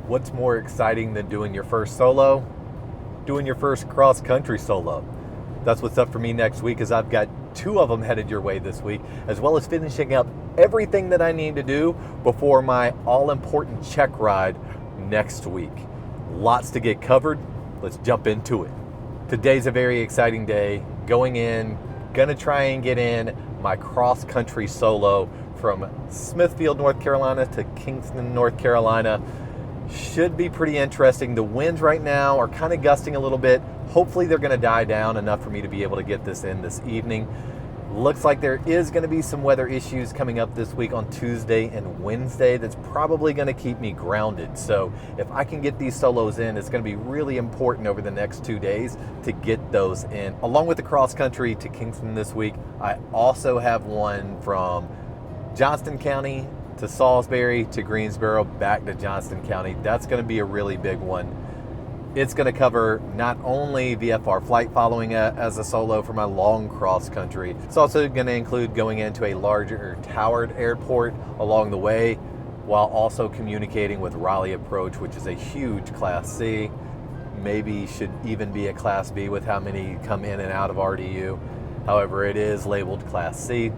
What's more exciting than doing your first solo? Doing your first cross-country solo. That's what's up for me next week, as I've got 2 of them headed your way this week, as well as finishing up everything that I need to do before my all-important check ride next week. Lots to get covered. Let's jump into it. Today's a very exciting day. Going in, gonna try and get in my cross-country solo from Smithfield, North Carolina to Kinston, North Carolina. Should be pretty interesting. The winds right now are kind of gusting a little bit. Hopefully they're going to die down enough for me to be able to get this in this evening. Looks like there is going to be some weather issues coming up this week on Tuesday and Wednesday that's probably going to keep me grounded. So if I can get these solos in, it's going to be really important over the next 2 days to get those in. Along with the cross country to Kinston this week, I also have one from Johnston County to Salisbury to Greensboro back to Johnston County. That's going to be a really big one. It's going to cover not only VFR flight following as a solo for my long cross country, it's also going to include going into a larger towered airport along the way, while also communicating with Raleigh Approach, which is a huge Class C. Maybe should even be a Class B with how many come in and out of RDU. However, it is labeled Class C.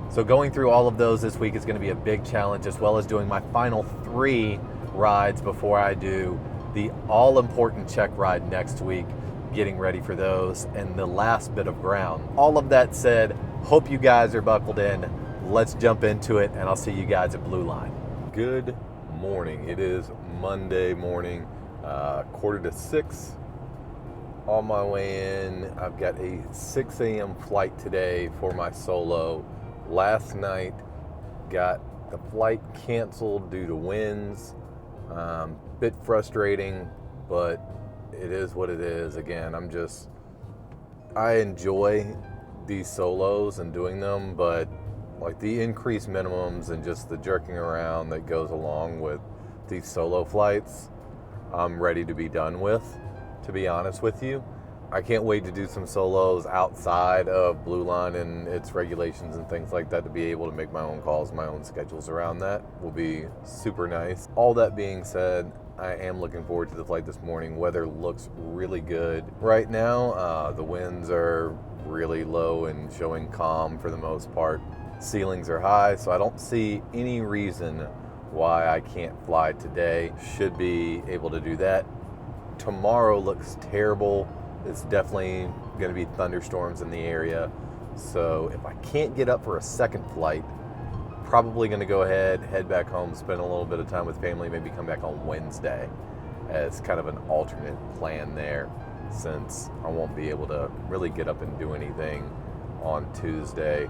So going through all of those this week is going to be a big challenge, as well as doing my final 3 rides before I do the all-important check ride next week, getting ready for those, and the last bit of ground. All of that said, hope you guys are buckled in. Let's jump into it, and I'll see you guys at Blue Line. Good morning. It is Monday morning, 5:45. On my way in, I've got a 6 a.m. flight today for my solo. Last night, got the flight canceled due to winds. Bit frustrating, but it is what it is. Again, I enjoy these solos and doing them, but like the increased minimums and just the jerking around that goes along with these solo flights, I'm ready to be done with, to be honest with you. I can't wait to do some solos outside of Blue Line and its regulations and things like that, to be able to make my own calls, my own schedules around that will be super nice. All that being said, I am looking forward to the flight this morning. Weather looks really good. Right now, the winds are really low and showing calm for the most part. Ceilings are high, so I don't see any reason why I can't fly today. Should be able to do that. Tomorrow looks terrible. It's definitely going to be thunderstorms in the area. So if I can't get up for a second flight, probably going to go ahead, head back home, spend a little bit of time with family, maybe come back on Wednesday as kind of an alternate plan there, since I won't be able to really get up and do anything on Tuesday.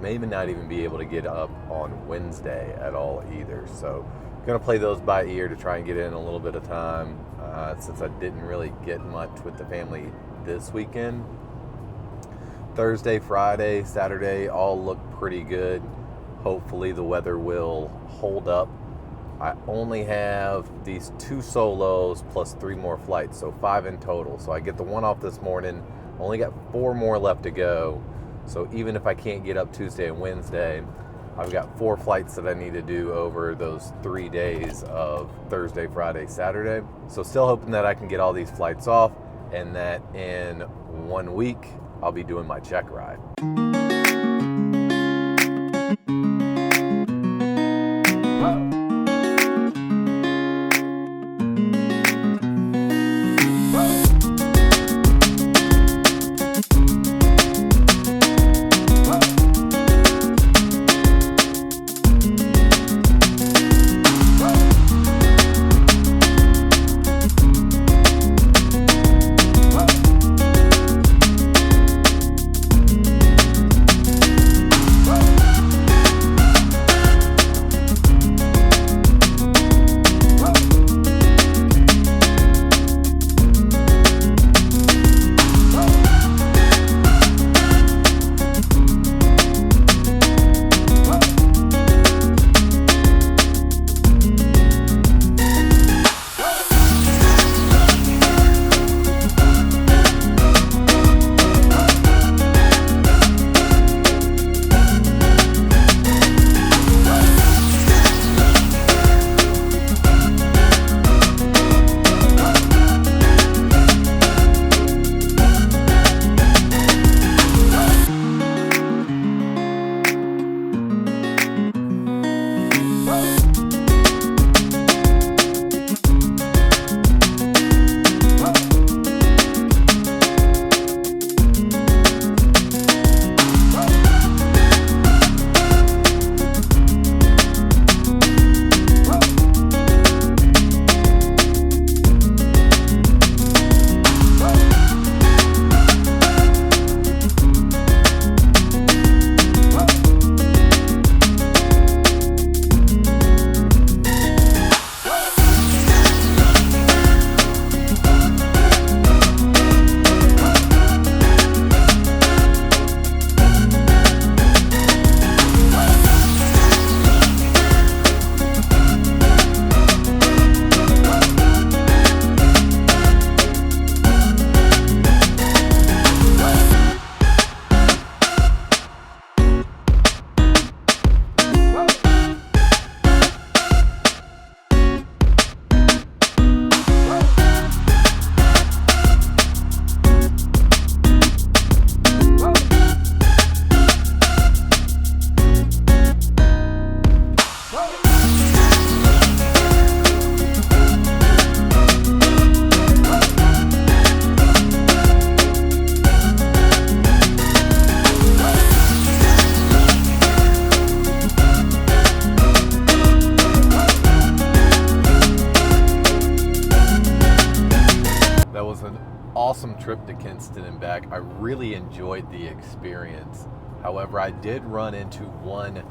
Maybe not even be able to get up on Wednesday at all either. So going to play those by ear to try and get in a little bit of time, since I didn't really get much with the family this weekend. Thursday, Friday, Saturday all look pretty good. Hopefully the weather will hold up. I only have these 2 solos plus 3 more flights, so 5 in total. So I get the 1 off this morning, only got 4 more left to go. So even if I can't get up Tuesday and Wednesday, I've got 4 flights that I need to do over those 3 days of Thursday, Friday, Saturday. So still hoping that I can get all these flights off, and that in 1 week, I'll be doing my check ride. awesome trip to Kinston and back. I really enjoyed the experience. However, I did run into one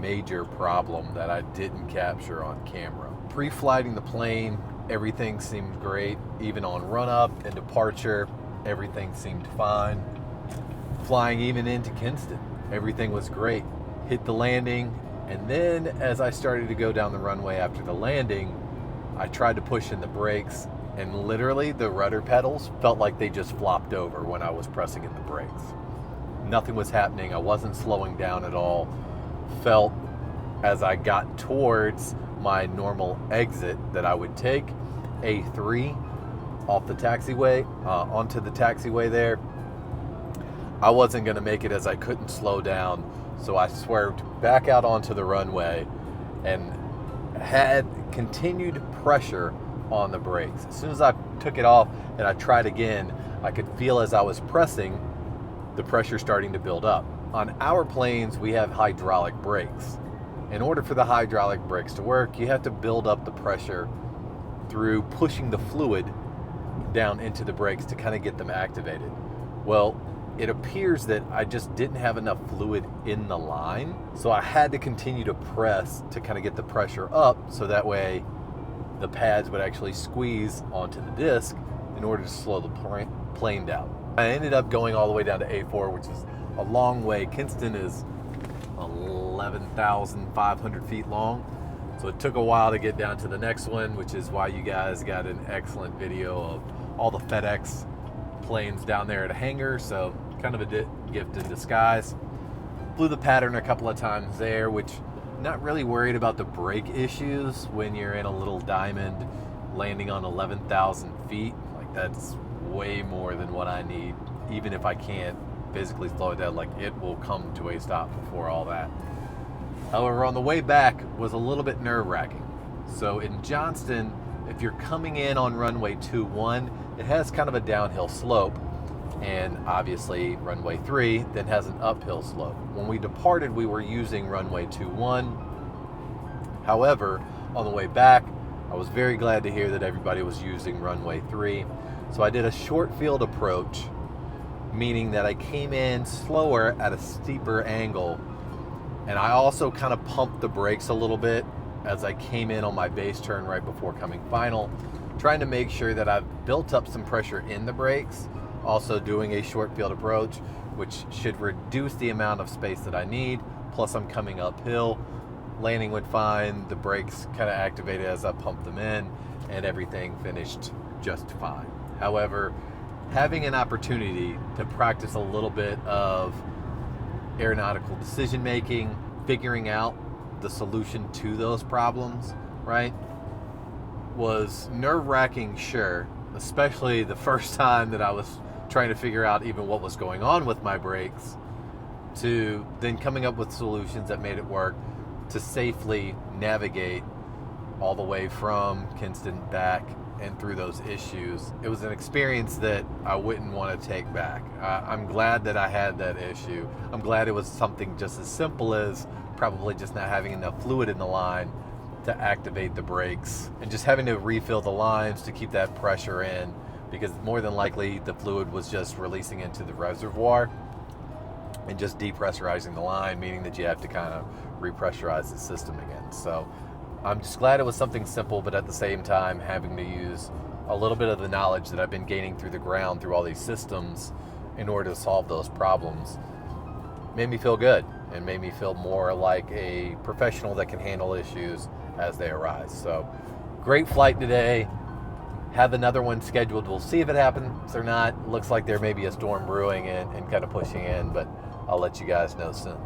major problem that I didn't capture on camera. Pre-flighting the plane, everything seemed great. Even on run-up and departure, everything seemed fine. Flying even into Kinston, everything was great. Hit the landing, and then as I started to go down the runway after the landing, I tried to push in the brakes, and literally the rudder pedals felt like they just flopped over when I was pressing in the brakes. Nothing was happening. I wasn't slowing down at all. Felt as I got towards my normal exit that I would take, A3, off the taxiway, onto the taxiway there, I wasn't going to make it as I couldn't slow down. So I swerved back out onto the runway and had continued pressure on the brakes. As soon as I took it off and I tried again, I could feel as I was pressing the pressure starting to build up. On our planes, we have hydraulic brakes. In order for the hydraulic brakes to work, you have to build up the pressure through pushing the fluid down into the brakes to kind of get them activated. Well, it appears that I just didn't have enough fluid in the line, so I had to continue to press to kind of get the pressure up so that way the pads would actually squeeze onto the disc in order to slow the plane down. I ended up going all the way down to A4, which is a long way. Kinston is 11,500 feet long, so it took a while to get down to the next one, which is why you guys got an excellent video of all the FedEx planes down there at a hangar. So kind of a gift in disguise. Flew the pattern a couple of times there, which not really worried about the brake issues when you're in a little diamond landing on 11,000 feet. Like, that's way more than what I need. Even if I can't physically slow it down, like, it will come to a stop before all that. However, on the way back was a little bit nerve-wracking. So in Johnston, if you're coming in on runway 21, it has kind of a downhill slope, and obviously runway 3 then has an uphill slope. When we departed, we were using runway 21. However, on the way back, I was very glad to hear that everybody was using runway 3. So I did a short field approach, meaning that I came in slower at a steeper angle, and I also kind of pumped the brakes a little bit as I came in on my base turn right before coming final, trying to make sure that I've built up some pressure in the brakes, also doing a short field approach, which should reduce the amount of space that I need. Plus I'm coming uphill. Landing went fine, the brakes kind of activated as I pumped them in, and everything finished just fine. However, having an opportunity to practice a little bit of aeronautical decision making, figuring out the solution to those problems, right, was nerve-wracking, sure, especially the first time that I was trying to figure out even what was going on with my brakes, to then coming up with solutions that made it work to safely navigate all the way from Kinston back and through those issues. It was an experience that I wouldn't want to take back. I'm glad that I had that issue. I'm glad it was something just as simple as probably just not having enough fluid in the line to activate the brakes and just having to refill the lines to keep that pressure in, because more than likely the fluid was just releasing into the reservoir and just depressurizing the line, meaning that you have to kind of repressurize the system again. So I'm just glad it was something simple, but at the same time having to use a little bit of the knowledge that I've been gaining through the ground through all these systems in order to solve those problems made me feel good and made me feel more like a professional that can handle issues as they arise. So great flight today. Have another one scheduled. We'll see if it happens or not. Looks like there may be a storm brewing and kind of pushing in, but I'll let you guys know soon.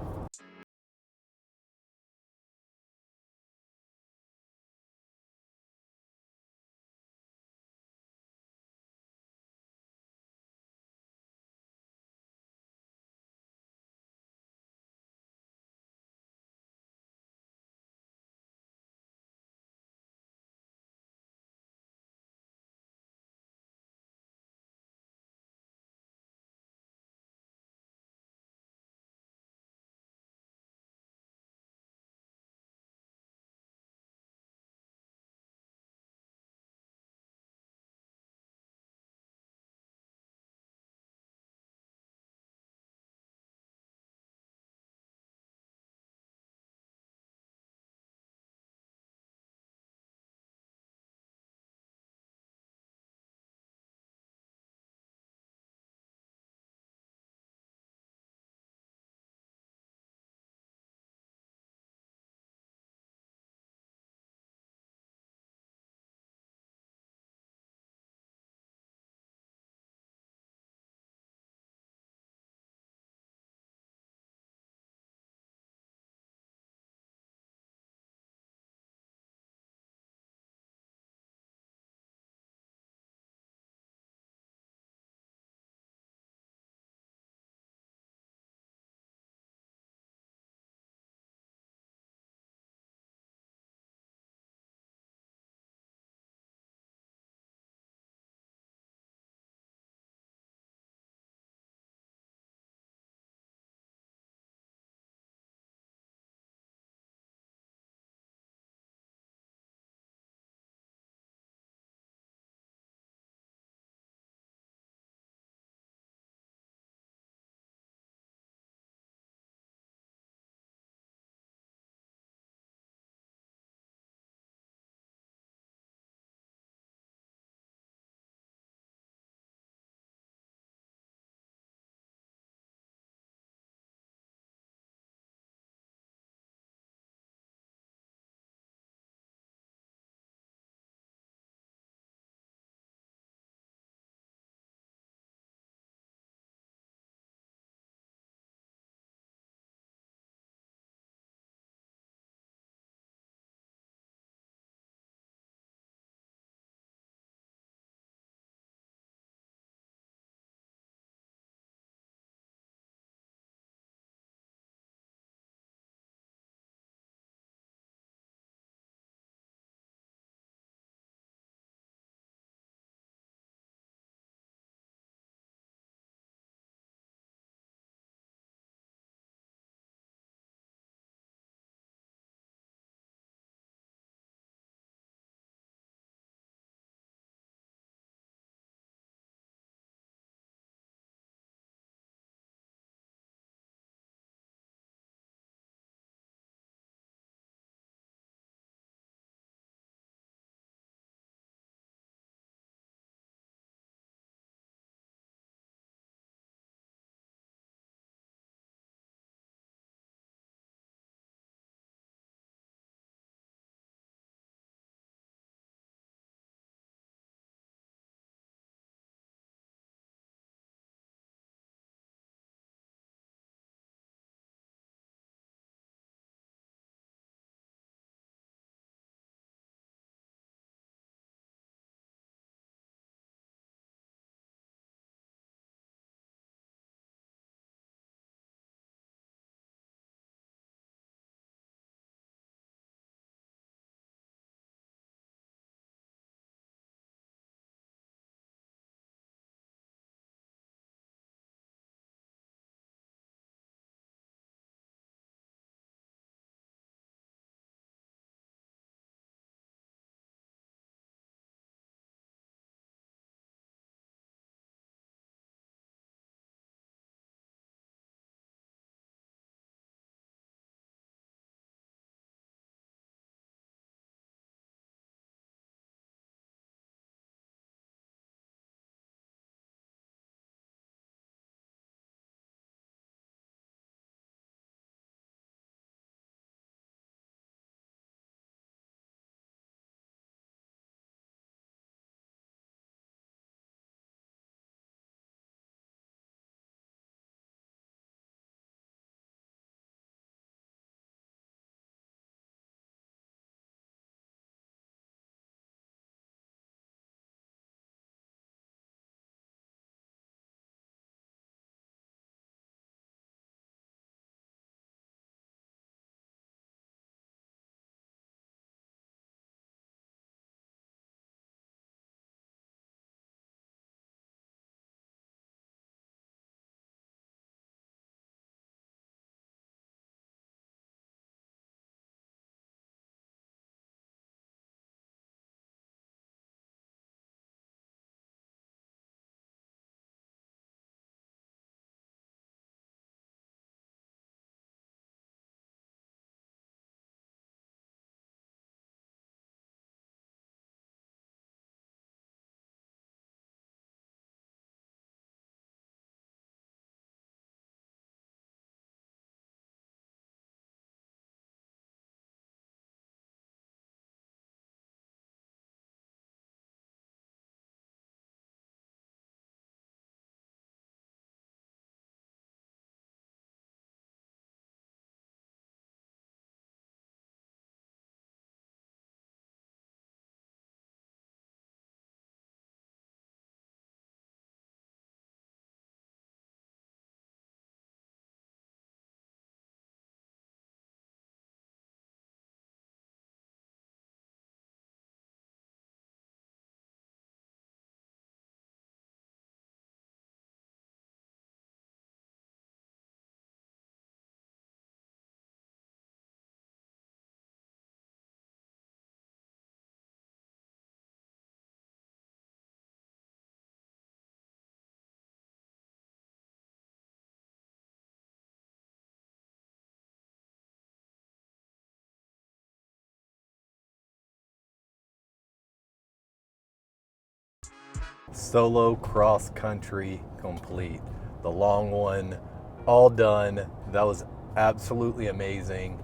Solo cross country complete. The long one, all done. That was absolutely amazing.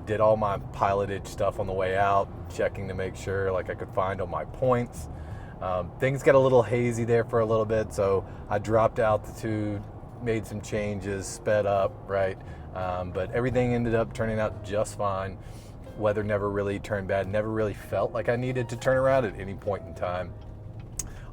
Did all my pilotage stuff on the way out, checking to make sure like I could find all my points. Things got a little hazy there for a little bit, so I dropped altitude, made some changes, sped up, right? But everything ended up turning out just fine. Weather never really turned bad, never really felt like I needed to turn around at any point in time.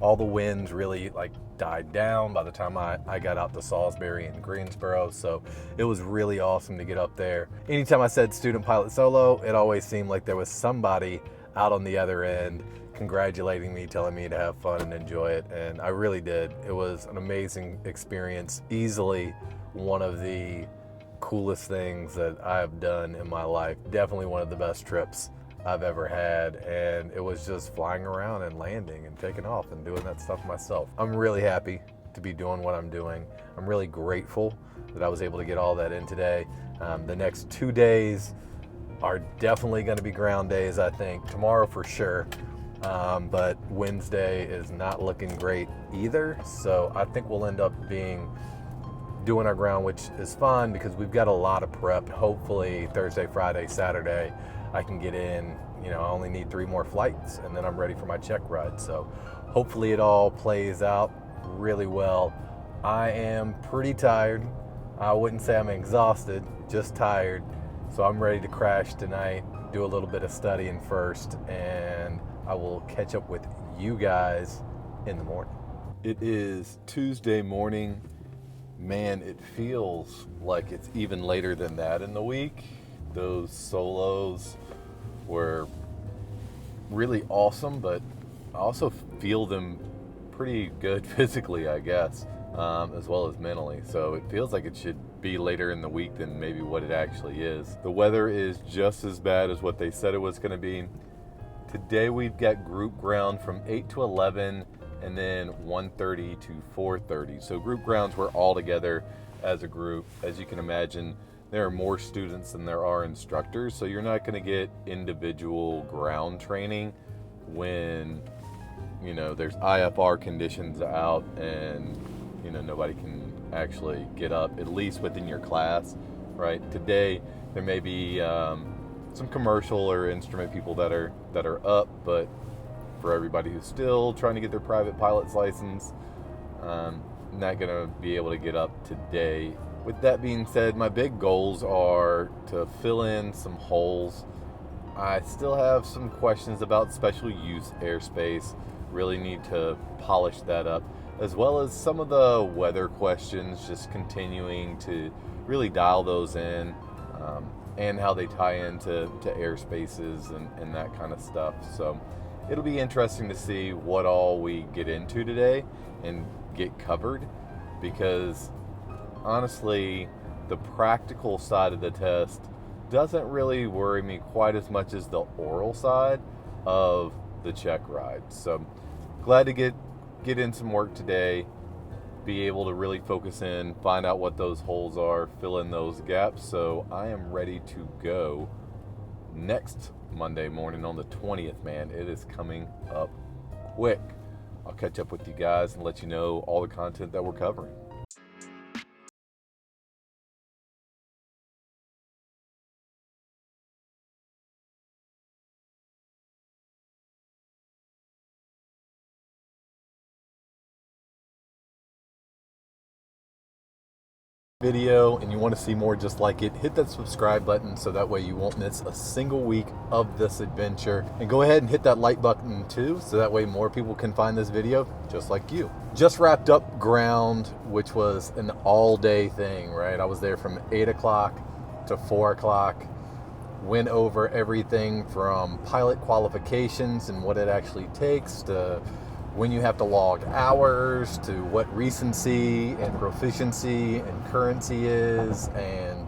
All the winds really like died down by the time I got out to Salisbury and Greensboro, so it was really awesome to get up there. Anytime I said student pilot solo, it always seemed like there was somebody out on the other end congratulating me, telling me to have fun and enjoy it, and I really did. It was an amazing experience, easily one of the coolest things that I've done in my life. Definitely one of the best trips I've ever had, and it was just flying around and landing and taking off and doing that stuff myself. I'm really happy to be doing what I'm doing. I'm really grateful that I was able to get all that in today. The next 2 days are definitely going to be ground days, I think. Tomorrow for sure, but Wednesday is not looking great either, so I think we'll end up doing our ground, which is fun because we've got a lot of prep. Hopefully Thursday, Friday, Saturday, I can get in. I only need 3 more flights and then I'm ready for my check ride. So hopefully it all plays out really well. I am pretty tired. I wouldn't say I'm exhausted, just tired. So I'm ready to crash tonight, do a little bit of studying first, and I will catch up with you guys in the morning. It is Tuesday morning. Man, it feels like it's even later than that in the week. Those solos were really awesome, but I also feel them pretty good physically, I guess, as well as mentally. So it feels like it should be later in the week than maybe what it actually is. The weather is just as bad as what they said it was going to be. Today we've got group ground from 8 to 11 and then 1:30 to 4:30. So group grounds, we're all together as a group. As you can imagine, there are more students than there are instructors, so you're not going to get individual ground training when there's IFR conditions out and nobody can actually get up, at least within your class, right? Today there may be some commercial or instrument people that are up, but for everybody who's still trying to get their private pilot's license, not going to be able to get up today. With that being said, my big goals are to fill in some holes. I still have some questions about special use airspace. Really need to polish that up, as well as some of the weather questions, just continuing to really dial those in, and how they tie into airspaces and that kind of stuff. So it'll be interesting to see what all we get into today and get covered, because honestly, the practical side of the test doesn't really worry me quite as much as the oral side of the check ride. So glad to get in some work today, be able to really focus in, find out what those holes are, fill in those gaps. So I am ready to go next Monday morning on the 20th, man. It is coming up quick. I'll catch up with you guys and let you know all the content that we're covering. Video and you want to see more just like it, hit that subscribe button so that way you won't miss a single week of this adventure, and go ahead and hit that like button too so that way more people can find this video just like you. Just wrapped up ground, which was an all-day thing, right? I was there from 8 o'clock to 4 o'clock, went over everything from pilot qualifications and what it actually takes, to when you have to log hours, to what recency and proficiency and currency is, and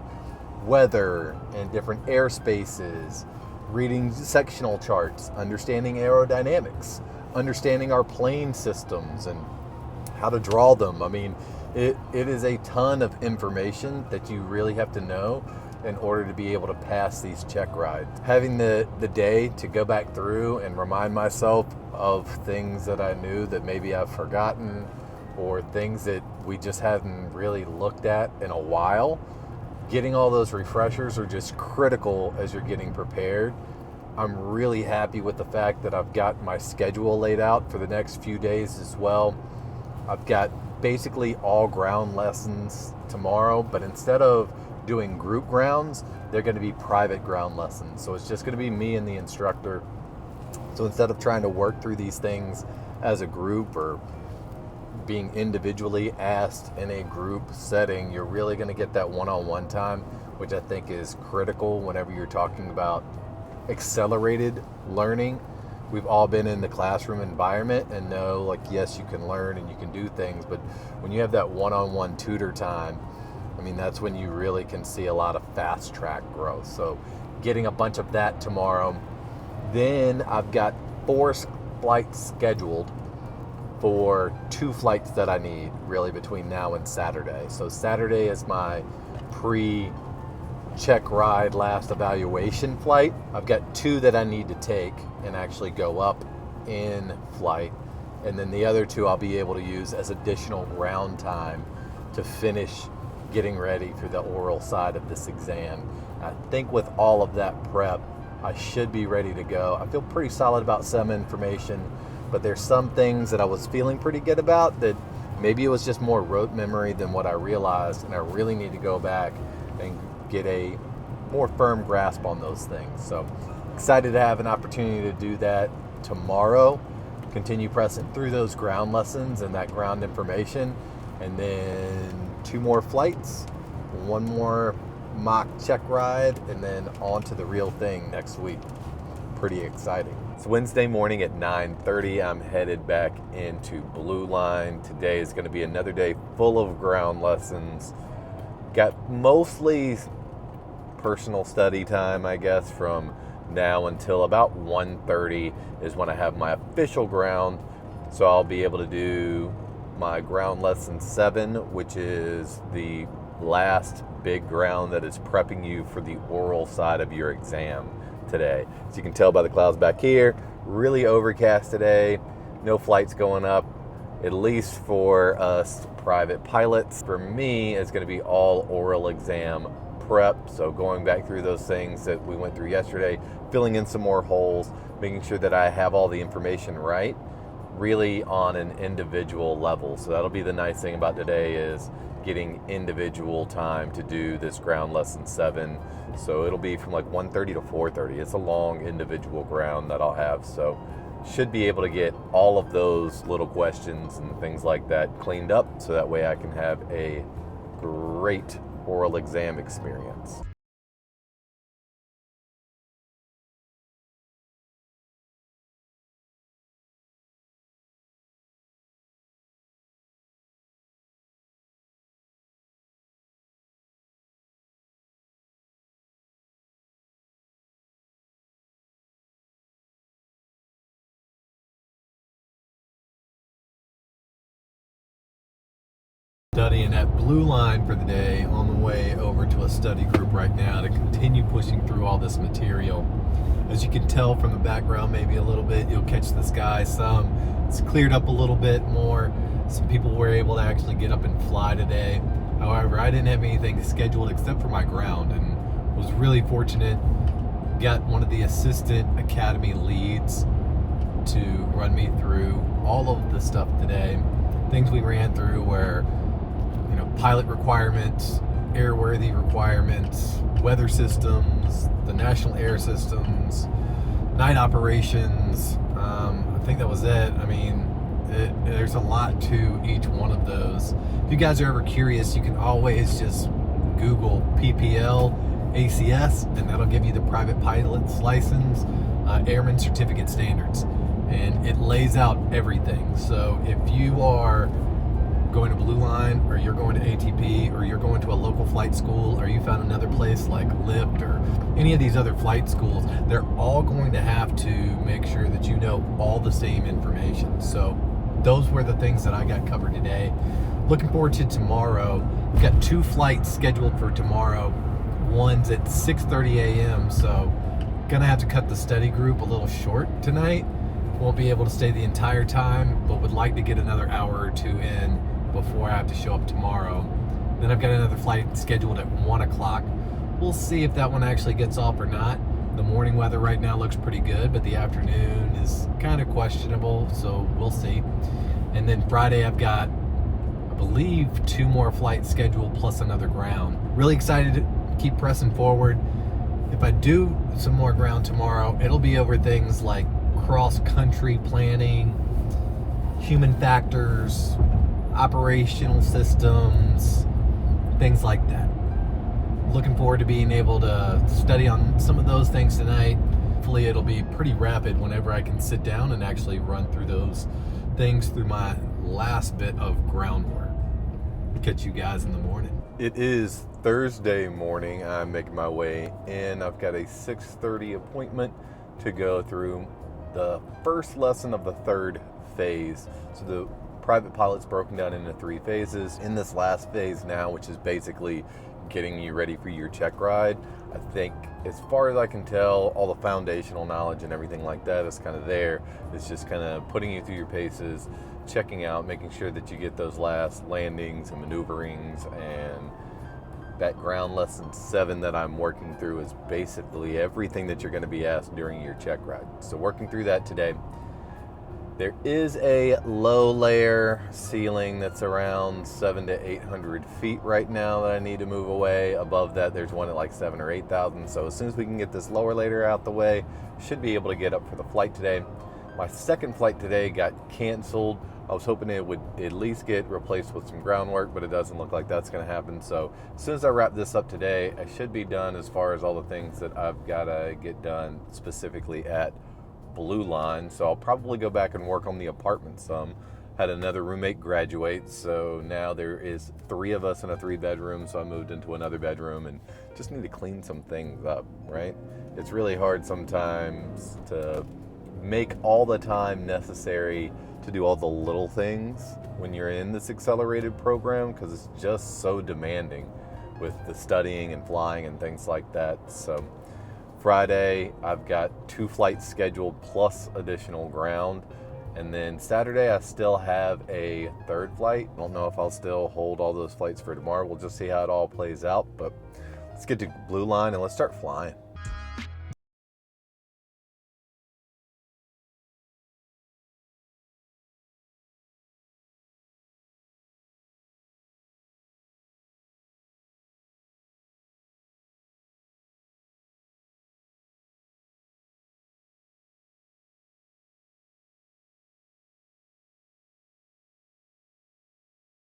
weather and different airspaces, reading sectional charts, understanding aerodynamics, understanding our plane systems and how to draw them. I mean, it is a ton of information that you really have to know in order to be able to pass these check rides. Having the day to go back through and remind myself of things that I knew that maybe I've forgotten, or things that we just haven't really looked at in a while. Getting all those refreshers are just critical as you're getting prepared. I'm really happy with the fact that I've got my schedule laid out for the next few days as well. I've got basically all ground lessons tomorrow, but instead of doing group grounds, they're going to be private ground lessons. So it's just going to be me and the instructor. So instead of trying to work through these things as a group or being individually asked in a group setting, you're really going to get that one-on-one time, which I think is critical whenever you're talking about accelerated learning. We've all been in the classroom environment and know, like, yes, you can learn and you can do things, but when you have that one-on-one tutor time, I mean, that's when you really can see a lot of fast track growth. So getting a bunch of that tomorrow. Then I've got 4 flights scheduled for 2 flights that I need really between now and Saturday. So Saturday is my pre-check ride last evaluation flight. I've got 2 that I need to take and actually go up in flight. And then the other 2 I'll be able to use as additional ground time to finish getting ready for the oral side of this exam. I think with all of that prep, I should be ready to go. I feel pretty solid about some information, but there's some things that I was feeling pretty good about that maybe it was just more rote memory than what I realized, and I really need to go back and get a more firm grasp on those things. So excited to have an opportunity to do that tomorrow, continue pressing through those ground lessons and that ground information, and then 2 more flights, 1 more mock check ride, and then on to the real thing next week. Pretty exciting. It's Wednesday morning at 9:30. I'm headed back into Blue Line. Today is going to be another day full of ground lessons. Got mostly personal study time, I guess, from now until about 1:30 is when I have my official ground. So I'll be able to do my ground lesson 7, which is the last big ground that is prepping you for the oral side of your exam today. As you can tell by the clouds back here, really overcast today. No flights going up, at least for us private pilots. For me, it's going to be all oral exam prep. So going back through those things that we went through yesterday, filling in some more holes, making sure that I have all the information right, really on an individual level. So that'll be the nice thing about today, is getting individual time to do this ground lesson 7. So it'll be from like 1:30 to 4:30. It's a long individual ground that I'll have. So should be able to get all of those little questions and things like that cleaned up, so that way I can have a great oral exam experience. Studying at Blue Line for the day, on the way over to a study group right now to continue pushing through all this material. As you can tell from the background, maybe a little bit, you'll catch the sky some. It's cleared up a little bit more. Some people were able to actually get up and fly today. However, I didn't have anything scheduled except for my ground, and was really fortunate. Got one of the assistant academy leads to run me through all of the stuff today. Things we ran through were, pilot requirements, airworthy requirements, weather systems, the national air systems, night operations. I think that was it. I mean, there's a lot to each one of those. If you guys are ever curious, you can always just Google PPL ACS, and that'll give you the private pilot's license, airman certificate standards, and it lays out everything. So if you are going to Blue Line, or you're going to ATP, or you're going to a local flight school, or you found another place like Lyft or any of these other flight schools, they're all going to have to make sure that you know all the same information. So those were the things that I got covered today. Looking forward to tomorrow. We've got 2 flights scheduled for tomorrow. one's at 6:30 a.m. So gonna have to cut the study group a little short tonight. Won't be able to stay the entire time, but would like to get another hour or two in before I have to show up tomorrow. Then I've got another flight scheduled at 1 o'clock. We'll see if that one actually gets off or not. The morning weather right now looks pretty good, but the afternoon is kind of questionable, so we'll see. And then Friday I've got, I believe, 2 more flights scheduled plus another ground. Really excited to keep pressing forward. If I do some more ground tomorrow, it'll be over things like cross-country planning, human factors, operational systems, things like that. Looking forward to being able to study on some of those things tonight. Hopefully it'll be pretty rapid whenever I can sit down and actually run through those things through my last bit of groundwork. Catch you guys in the morning. It is Thursday morning. I'm making my way in. I've got a 6:30 appointment to go through the first lesson of the 3rd phase. So the private pilot's broken down into 3 phases. In this last phase now, which is basically getting you ready for your check ride, I think, as far as I can tell, all the foundational knowledge and everything like that is kind of there. It's just kind of putting you through your paces, checking out, making sure that you get those last landings and maneuverings, and that ground lesson 7 that I'm working through is basically everything that you're going to be asked during your check ride. So working through that today. There is a low layer ceiling that's around 700 to 800 feet right now that I need to move away. Above that, there's one at like 7,000 or 8,000. So as soon as we can get this lower layer out the way, should be able to get up for the flight today. My second flight today got canceled. I was hoping it would at least get replaced with some groundwork, but it doesn't look like that's going to happen. So as soon as I wrap this up today, I should be done as far as all the things that I've got to get done specifically at Blue Line. So I'll probably go back and work on the apartment some. Had another roommate graduate, so now there is 3 of us in a 3-bedroom, so I moved into another bedroom and just need to clean some things up, right? It's really hard sometimes to make all the time necessary to do all the little things when you're in this accelerated program, because it's just so demanding with the studying and flying and things like that. So Friday, I've got 2 flights scheduled plus additional ground. And then Saturday, I still have a 3rd flight. I don't know if I'll still hold all those flights for tomorrow. We'll just see how it all plays out. But let's get to Blue Line and let's start flying.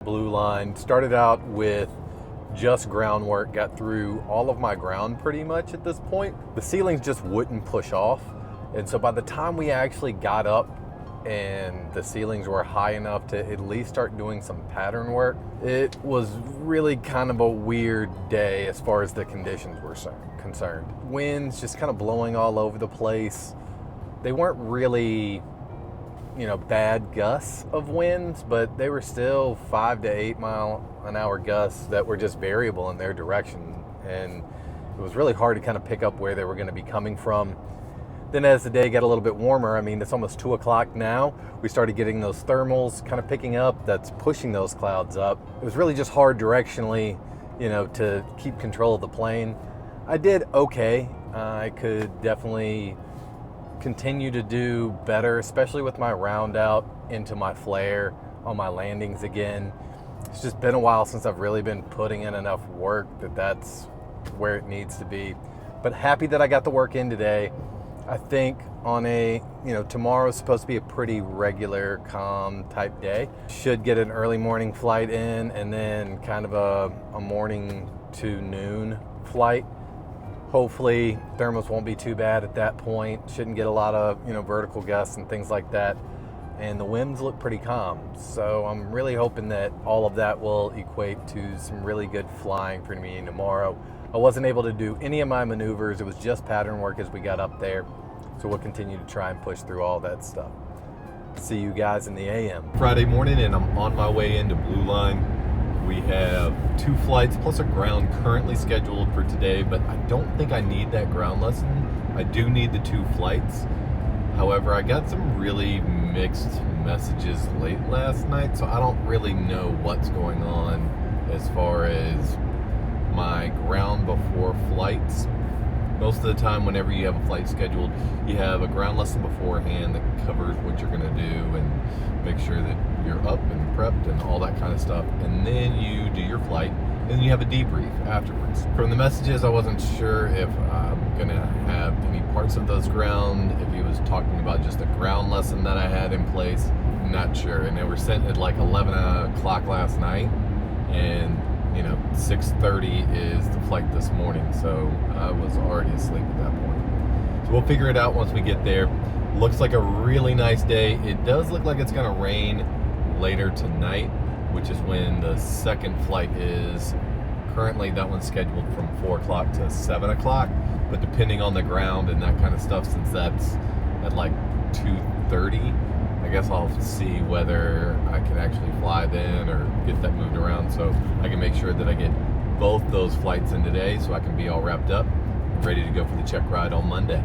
Blue Line started out with just groundwork, got through all of my ground pretty much at this point. The ceilings just wouldn't push off, and so by the time we actually got up and the ceilings were high enough to at least start doing some pattern work, it was really kind of a weird day as far as the conditions were concerned. Winds just kind of blowing all over the place. They weren't really, bad gusts of winds, but they were still 5 to 8 mile an hour gusts that were just variable in their direction. And it was really hard to kind of pick up where they were going to be coming from. Then as the day got a little bit warmer, it's almost 2 o'clock now, we started getting those thermals kind of picking up. That's pushing those clouds up. It was really just hard directionally, to keep control of the plane. I did okay. I could definitely continue to do better, especially with my round out into my flare on my landings again. It's just been a while since I've really been putting in enough work that's where it needs to be. But happy that I got the work in today. I think on tomorrow's supposed to be a pretty regular, calm type day. Should get an early morning flight in and then kind of a morning to noon flight. Hopefully thermals won't be too bad at that point. Shouldn't get a lot of vertical gusts and things like that. And the winds look pretty calm. So I'm really hoping that all of that will equate to some really good flying for me tomorrow. I wasn't able to do any of my maneuvers. It was just pattern work as we got up there. So we'll continue to try and push through all that stuff. See you guys in the AM. Friday morning, and I'm on my way into Blue Line. We have 2 flights plus a ground currently scheduled for today, but I don't think I need that ground lesson. I do need the 2 flights. However, I got some really mixed messages late last night, so I don't really know what's going on as far as my ground before flights. Most of the time, whenever you have a flight scheduled, you have a ground lesson beforehand that covers what you're going to do and make sure that you're up and prepped and all that kind of stuff. And then you do your flight, and then you have a debrief afterwards. From the messages, I wasn't sure if I'm going to have any parts of those ground, if he was talking about just a ground lesson that I had in place. I'm not sure. And they were sent at like 11 o'clock last night, and 6:30 is the flight this morning, so I was already asleep at that point. So we'll figure it out once we get there. Looks like a really nice day. It does look like it's going to rain later tonight, which is when the second flight is. Currently, that one's scheduled from 4 o'clock to 7 o'clock, but depending on the ground and that kind of stuff, since that's at like 2:30, I guess I'll see whether I can actually fly then or get that moved around so I can make sure that I get both those flights in today so I can be all wrapped up, ready to go for the check ride on Monday.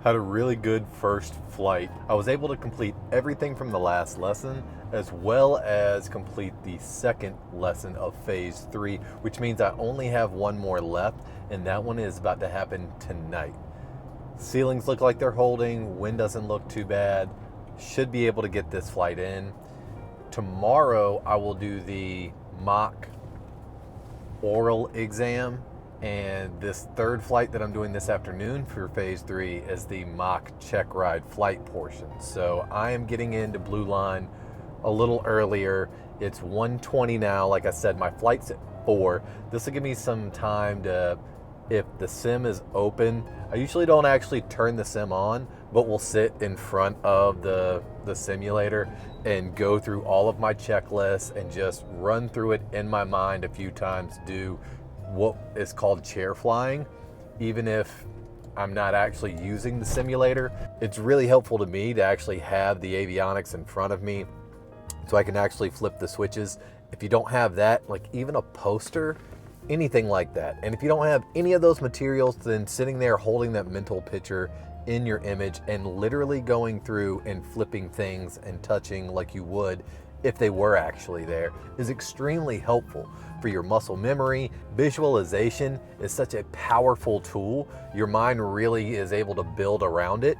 Had a really good first flight. I was able to complete everything from the last lesson, as well as complete the second lesson of phase 3, which means I only have one more left, and that one is about to happen tonight. Ceilings look like they're holding, wind doesn't look too bad. Should be able to get this flight in. Tomorrow I will do the mock oral exam, and this third flight that I'm doing this afternoon for phase 3 is the mock check ride flight portion. So I am getting into Blue Line a little earlier. It's 1:20 now. Like I said, my flight's at 4. This will give me some time to, if the sim is open, I usually don't actually turn the sim on, but will sit in front of the simulator and go through all of my checklists and just run through it in my mind a few times, do what is called chair flying, even if I'm not actually using the simulator. It's really helpful to me to actually have the avionics in front of me so I can actually flip the switches. If you don't have that, like even a poster, anything like that. And if you don't have any of those materials, then sitting there holding that mental picture in your image and literally going through and flipping things and touching like you would if they were actually there is extremely helpful for your muscle memory. Visualization is such a powerful tool. Your mind really is able to build around it.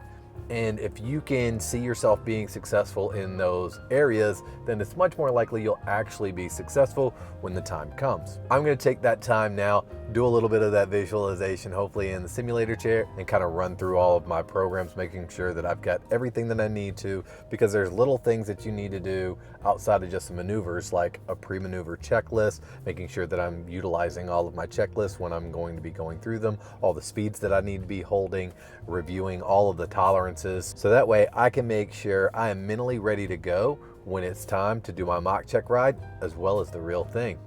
And if you can see yourself being successful in those areas, then it's much more likely you'll actually be successful when the time comes. I'm going to take that time now, do a little bit of that visualization, hopefully in the simulator chair, and kind of run through all of my programs, making sure that I've got everything that I need to, because there's little things that you need to do outside of just the maneuvers, like a pre-maneuver checklist, making sure that I'm utilizing all of my checklists when I'm going to be going through them, all the speeds that I need to be holding, reviewing all of the tolerances, so that way I can make sure I am mentally ready to go when it's time to do my mock check ride as well as the real thing.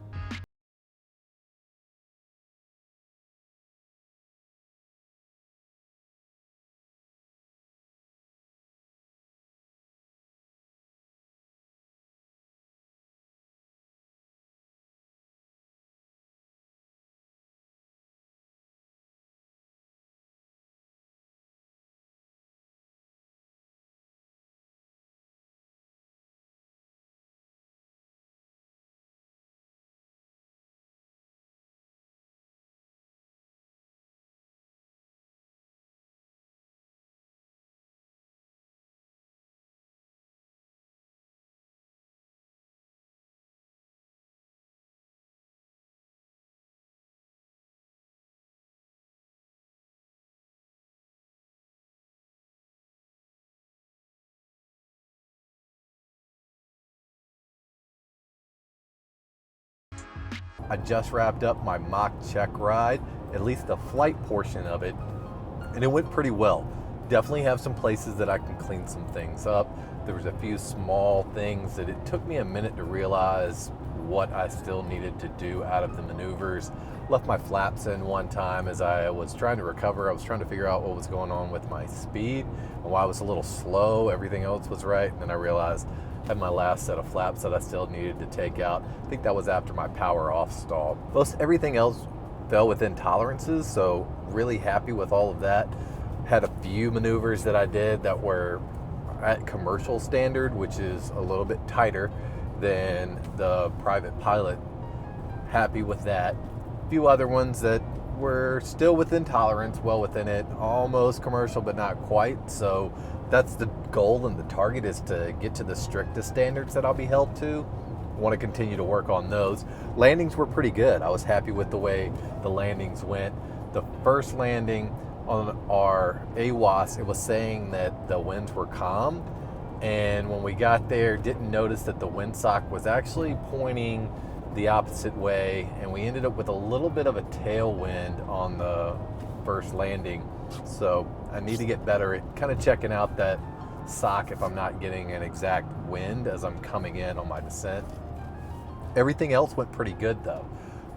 I just wrapped up my mock check ride, at least the flight portion of it, and it went pretty well. Definitely have some places that I can clean some things up. There was a few small things that it took me a minute to realize what I still needed to do out of the maneuvers. Left my flaps in one time as I was trying to recover. I was trying to figure out what was going on with my speed and why I was a little slow. Everything else was right. And then I realized I had my last set of flaps that I still needed to take out. I think that was after my power off stall. Most everything else fell within tolerances, so really happy with all of that. Had a few maneuvers that I did that were at commercial standard, which is a little bit tighter than the private pilot. Happy with that. A few other ones that were still within tolerance, well within it, almost commercial but not quite. So that's the goal, and the target is to get to the strictest standards that I'll be held to. I want to continue to work on those. Landings were pretty good. I was happy with the way the landings went. The first landing on our AWAS, it was saying that the winds were calm, and when we got there, didn't notice that the windsock was actually pointing the opposite way, and we ended up with a little bit of a tailwind on the first landing. So I need to get better at kind of checking out that sock if I'm not getting an exact wind as I'm coming in on my descent. Everything else went pretty good though.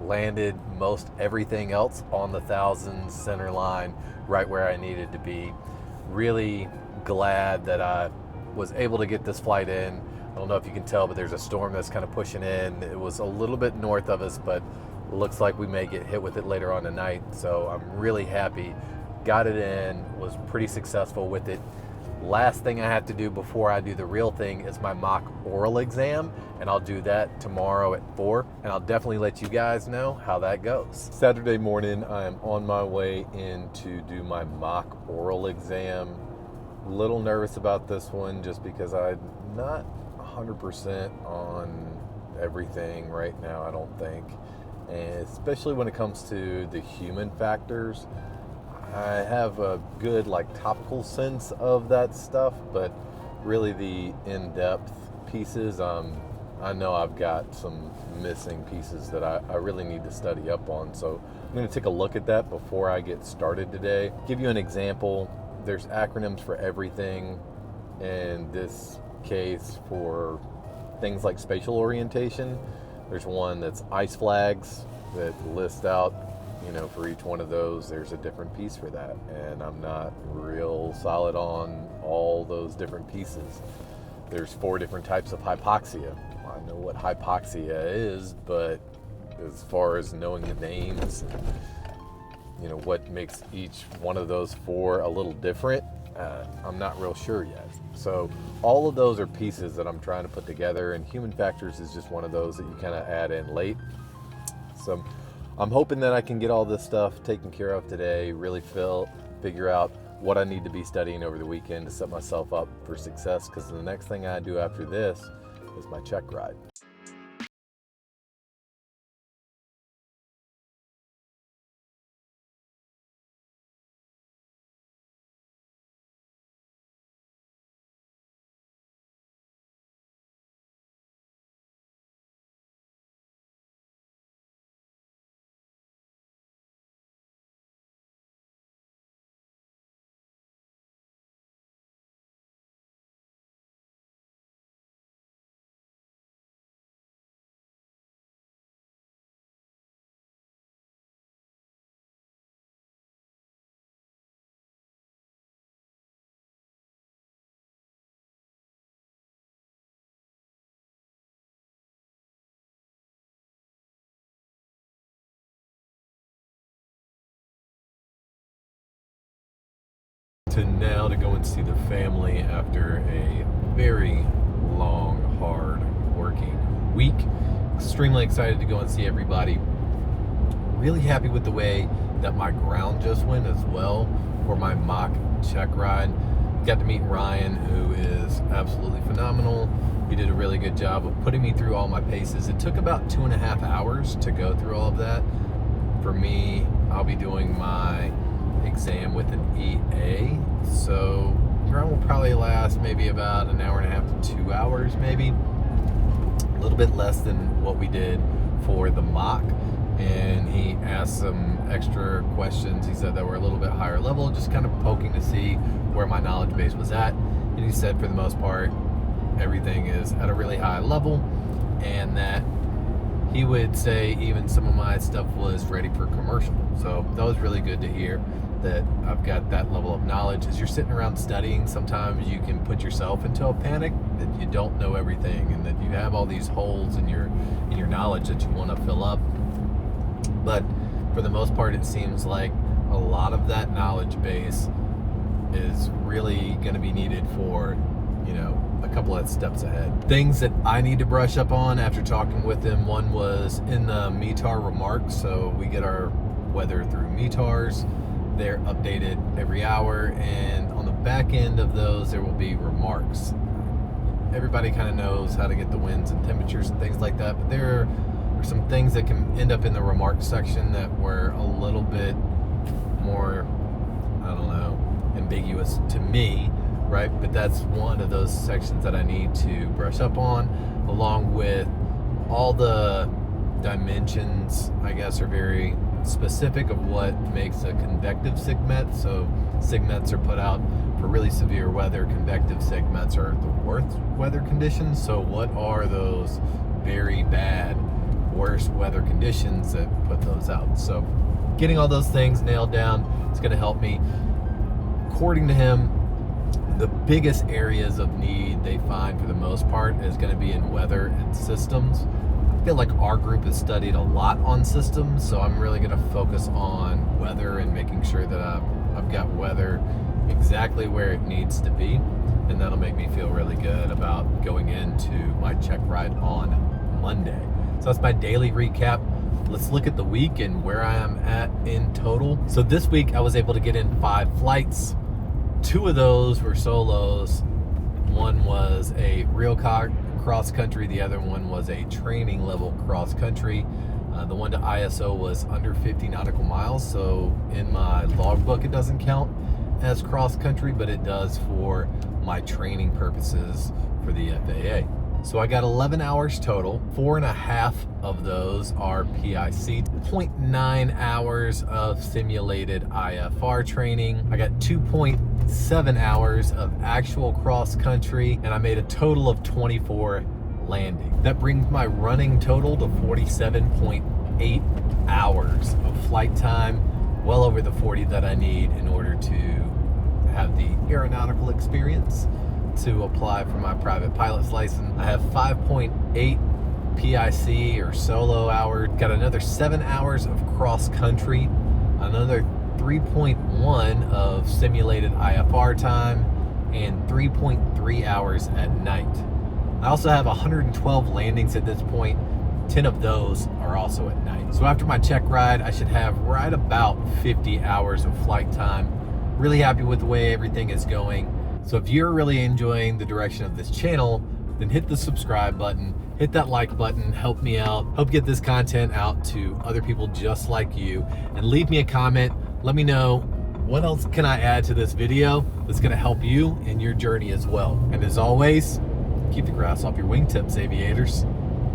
Landed most everything else on the 1,000 center line, right where I needed to be. Really glad that I was able to get this flight in. I don't know if you can tell, but there's a storm that's kind of pushing in. It was a little bit north of us, but it looks like we may get hit with it later on tonight. So I'm really happy. Got it in, was pretty successful with it. Last thing I have to do before I do the real thing is my mock oral exam, and I'll do that tomorrow at 4, and I'll definitely let you guys know how that goes. Saturday morning, I am on my way in to do my mock oral exam. A little nervous about this one just because I'm not 100% on everything right now, I don't think. And especially when it comes to the human factors. I have a good topical sense of that stuff, but really the in-depth pieces, I know I've got some missing pieces that I really need to study up on. So I'm going to take a look at that before I get started today. Give you an example. There's acronyms for everything. In this case, for things like spatial orientation, there's one that's ICE flags that list out, for each one of those, there's a different piece for that. And I'm not real solid on all those different pieces. There's 4 different types of hypoxia. I know what hypoxia is, but as far as knowing the names and, what makes each one of those 4 a little different, I'm not real sure yet. So all of those are pieces that I'm trying to put together, and human factors is just one of those that you kind of add in late. So I'm hoping that I can get all this stuff taken care of today, really figure out what I need to be studying over the weekend to set myself up for success, because the next thing I do after this is my check ride. Now to go and see the family after a very long, hard working week. Extremely excited to go and see everybody. Really happy with the way that my ground just went as well for my mock check ride. Got to meet Ryan, who is absolutely phenomenal. He did a really good job of putting me through all my paces. It took about 2.5 hours to go through all of that. For me, I'll be doing my exam with an EA, so ground will probably last maybe about 1.5 hours to 2 hours, maybe a little bit less than what we did for the mock, and he asked some extra questions. He said that were a little bit higher level, just kind of poking to see where my knowledge base was at. And he said for the most part, everything is at a really high level, and that he would say even some of my stuff was ready for commercial. So that was really good to hear, that I've got that level of knowledge. As you're sitting around studying, sometimes you can put yourself into a panic that you don't know everything, and that you have all these holes in your knowledge that you want to fill up. But for the most part, it seems like a lot of that knowledge base is really going to be needed for, a couple of steps ahead. Things that I need to brush up on after talking with him. One was in the METAR remarks. So we get our weather through METARs. They're updated every hour, and on the back end of those, there will be remarks. Everybody kind of knows how to get the winds and temperatures and things like that, but there are some things that can end up in the remarks section that were a little bit more, ambiguous to me, right? But that's one of those sections that I need to brush up on, along with all the dimensions, I guess, are very specific of what makes a convective SIGMET. So SIGMETs are put out for really severe weather. Convective SIGMETs are the worst weather conditions. So what are those very bad, worst weather conditions that put those out? So getting all those things nailed down is going to help me. According to him, the biggest areas of need they find for the most part is going to be in weather and systems. I feel like our group has studied a lot on systems, so I'm really going to focus on weather and making sure that I've got weather exactly where it needs to be, and that'll make me feel really good about going into my check ride on Monday. So that's my daily recap. Let's look at the week and where I am at in total. So this week I was able to get in 5 flights. 2 of those were solos. One was a real cross country. The other one was a training level cross country. The one to ISO was under 50 nautical miles. So in my logbook, it doesn't count as cross country, but it does for my training purposes for the FAA. So I got 11 hours total. 4.5 of those are PIC, 0.9 hours of simulated IFR training. I got 2.7 hours of actual cross country, and I made a total of 24 landings. That brings my running total to 47.8 hours of flight time, well over the 40 that I need in order to have the aeronautical experience to apply for my private pilot's license. I have 5.8 PIC or solo hours, got another 7 hours of cross country, another 3.1 of simulated IFR time, and 3.3 hours at night. I also have 112 landings at this point. 10 of those are also at night. So after my check ride, I should have right about 50 hours of flight time. Really happy with the way everything is going. So if you're really enjoying the direction of this channel, then hit the subscribe button, hit that like button, help me out, help get this content out to other people just like you, and leave me a comment. Let me know what else can I add to this video that's gonna help you in your journey as well. And as always, keep the grass off your wingtips, aviators.